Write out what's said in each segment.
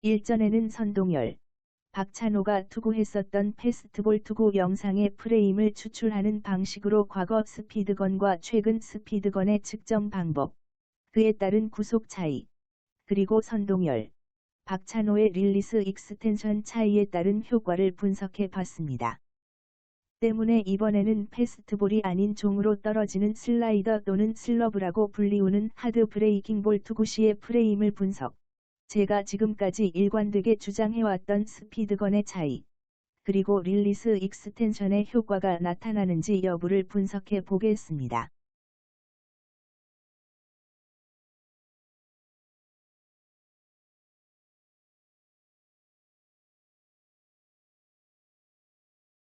일전에는 선동열, 박찬호가 투구했었던 패스트볼 투구 영상의 프레임을 추출하는 방식으로 과거 스피드건과 최근 스피드건의 측정 방법, 그에 따른 구속 차이, 그리고 선동열, 박찬호의 릴리스 익스텐션 차이에 따른 효과를 분석해 봤습니다. 때문에 이번에는 패스트볼이 아닌 종으로 떨어지는 슬라이더 또는 슬러브라고 불리우는 하드 브레이킹 볼 투구 시의 프레임을 분석, 제가 지금까지 일관되게 주장해왔던 스피드건의 차이, 그리고 릴리스 익스텐션의 효과가 나타나는지 여부를 분석해 보겠습니다.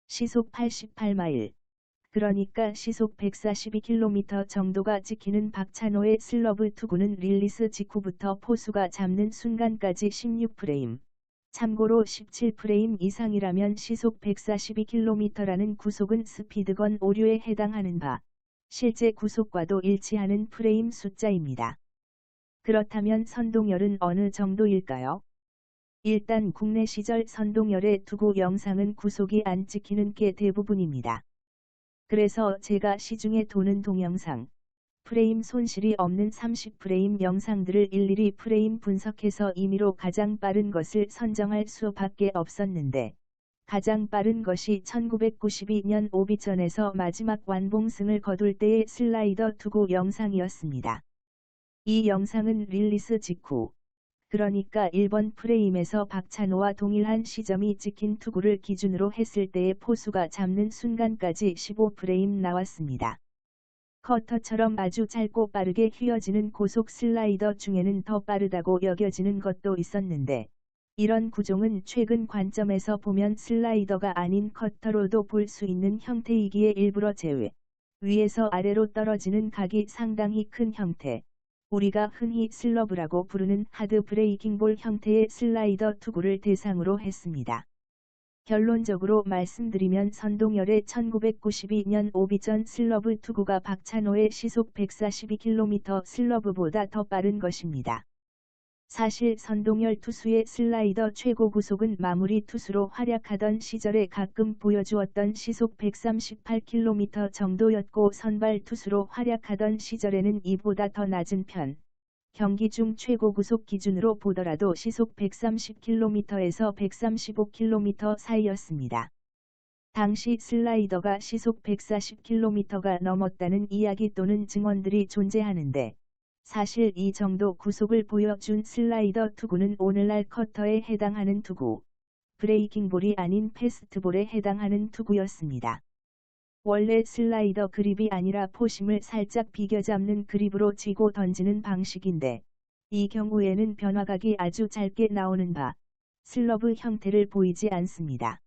시속 88마일, 그러니까 시속 142km 정도가 찍히는 박찬호의 슬러브 투구는 릴리스 직후부터 포수가 잡는 순간까지 16프레임, 참고로 17프레임 이상이라면 시속 142km라는 구속은 스피드건 오류에 해당하는 바, 실제 구속과도 일치하는 프레임 숫자입니다. 그렇다면 선동열은 어느 정도일까요? 일단 국내 시절 선동열의 투구 영상은 구속이 안 찍히는 게 대부분입니다. 그래서 제가 시중에 도는 동영상, 프레임 손실이 없는 30프레임 영상들을 일일이 프레임 분석해서 임의로 가장 빠른 것을 선정할 수밖에 없었는데, 가장 빠른 것이 1992년 오비전에서 마지막 완봉승을 거둘 때의 슬라이더 투구 영상이었습니다. 이 영상은 릴리스 직후, 그러니까 1번 프레임에서 박찬호와 동일한 시점이 찍힌 투구를 기준으로 했을 때의 포수가 잡는 순간까지 15프레임 나왔습니다. 커터처럼 아주 짧고 빠르게 휘어지는 고속 슬라이더 중에는 더 빠르다고 여겨지는 것도 있었는데, 이런 구종은 최근 관점에서 보면 슬라이더가 아닌 커터로도 볼 수 있는 형태이기에 일부러 제외, 위에서 아래로 떨어지는 각이 상당히 큰 형태, 우리가 흔히 슬러브라고 부르는 하드 브레이킹 볼 형태의 슬라이더 투구를 대상으로 했습니다. 결론적으로 말씀드리면 선동열의 1992년 오비전 슬러브 투구가 박찬호의 시속 142km 슬러브보다 더 빠른 것입니다. 사실 선동열 투수의 슬라이더 최고 구속은 마무리 투수로 활약하던 시절에 가끔 보여주었던 시속 138km 정도였고 선발 투수로 활약하던 시절에는 이보다 더 낮은 편, 경기 중 최고 구속 기준으로 보더라도 시속 130km에서 135km 사이였습니다. 당시 슬라이더가 시속 140km가 넘었다는 이야기 또는 증언들이 존재하는데, 사실 이 정도 구속을 보여준 슬라이더 투구는 오늘날 커터에 해당하는 투구, 브레이킹볼이 아닌 패스트볼에 해당하는 투구였습니다. 원래 슬라이더 그립이 아니라 포심을 살짝 비껴잡는 그립으로 쥐고 던지는 방식인데, 이 경우에는 변화각이 아주 짧게 나오는 바, 슬러브 형태를 보이지 않습니다.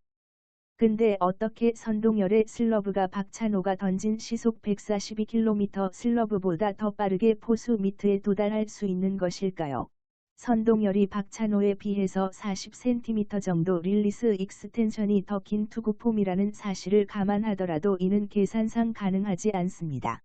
근데 어떻게 선동열의 슬러브가 박찬호가 던진 시속 142km 슬러브보다 더 빠르게 포수 미트에 도달할 수 있는 것일까요? 선동열이 박찬호에 비해서 40cm 정도 릴리스 익스텐션이 더 긴 투구 폼이라는 사실을 감안하더라도 이는 계산상 가능하지 않습니다.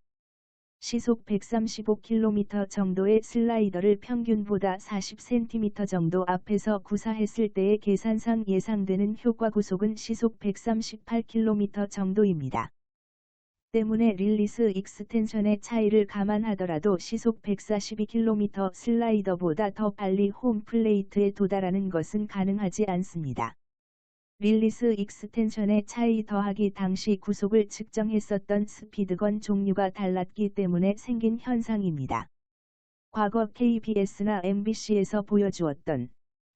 시속 135km 정도의 슬라이더를 평균보다 40cm 정도 앞에서 구사했을 때의 계산상 예상되는 효과 구속은 시속 138km 정도입니다. 때문에 릴리스 익스텐션의 차이를 감안하더라도 시속 142km 슬라이더보다 더 빨리 홈 플레이트에 도달하는 것은 가능하지 않습니다. 릴리스 익스텐션의 차이 더하기 당시 구속을 측정했었던 스피드건 종류가 달랐기 때문에 생긴 현상입니다. 과거 KBS나 MBC에서 보여주었던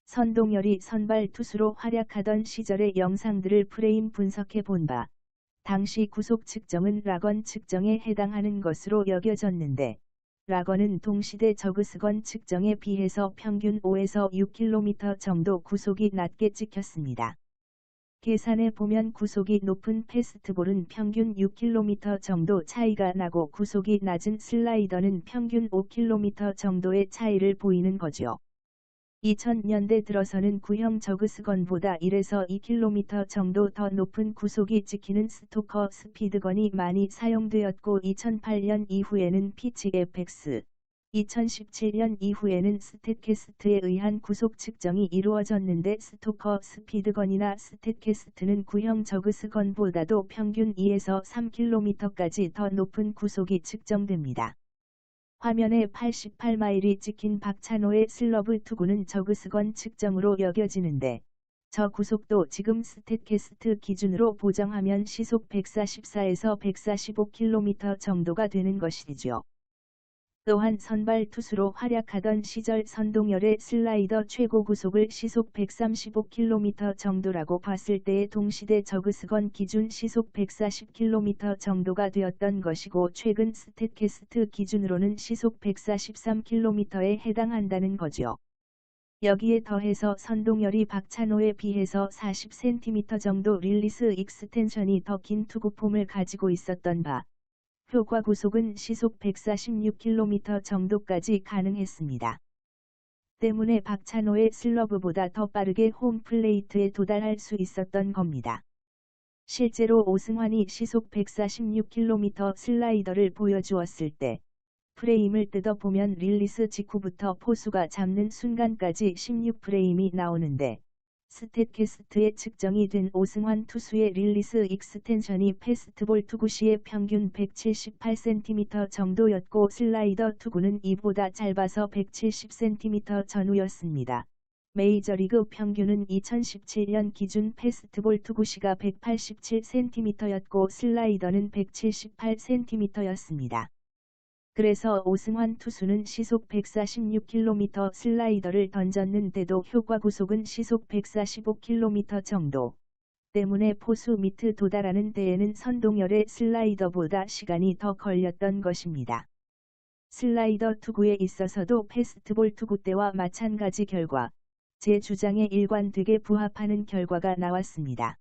선동열이 선발 투수로 활약하던 시절의 영상들을 프레임 분석해 본 바, 당시 구속 측정은 락건 측정에 해당하는 것으로 여겨졌는데, 락건은 동시대 저그스건 측정에 비해서 평균 5에서 6km 정도 구속이 낮게 찍혔습니다. 계산해 보면 구속이 높은 패스트볼은 평균 6km 정도 차이가 나고 구속이 낮은 슬라이더는 평균 5km 정도의 차이를 보이는 거죠. 2000년대 들어서는 구형 저그스건보다 1에서 2km 정도 더 높은 구속이 찍히는 스토커 스피드건이 많이 사용되었고 2008년 이후에는 피치 FX, 2017년 이후에는 스탯캐스트에 의한 구속 측정이 이루어졌는데 스토커 스피드건이나 스탯캐스트는 구형 저그스건보다도 평균 2에서 3km까지 더 높은 구속이 측정됩니다. 화면에 88마일이 찍힌 박찬호의 슬러브 투구는 저그스건 측정으로 여겨지는데 저 구속도 지금 스탯캐스트 기준으로 보정하면 시속 144에서 145km 정도가 되는 것이죠. 또한 선발 투수로 활약하던 시절 선동열의 슬라이더 최고 구속을 시속 135km 정도라고 봤을 때의 동시대 저그스건 기준 시속 140km 정도가 되었던 것이고 최근 스탯캐스트 기준으로는 시속 143km에 해당한다는 거죠. 여기에 더해서 선동열이 박찬호에 비해서 40cm 정도 릴리스 익스텐션이 더 긴 투구폼을 가지고 있었던 바 효과 구속은 시속 146km 정도까지 가능했습니다. 때문에 박찬호의 슬러브보다 더 빠르게 홈플레이트에 도달할 수 있었던 겁니다. 실제로 오승환이 시속 146km 슬라이더를 보여주었을 때 프레임을 뜯어보면 릴리스 직후부터 포수가 잡는 순간까지 16프레임이 나오는데 스탯캐스트에 측정이 된 오승환 투수의 릴리스 익스텐션이 패스트볼 투구 시의 평균 178cm 정도였고 슬라이더 투구는 이보다 짧아서 170cm 전후였습니다. 메이저리그 평균은 2017년 기준 패스트볼 투구 시가 187cm였고 슬라이더는 178cm였습니다. 그래서 오승환 투수는 시속 146km 슬라이더를 던졌는데도 효과 구속은 시속 145km 정도 때문에 포수 밑을 도달하는 데에는 선동열의 슬라이더보다 시간이 더 걸렸던 것입니다. 슬라이더 투구에 있어서도 패스트볼 투구 때와 마찬가지 결과, 제 주장에 일관되게 부합하는 결과가 나왔습니다.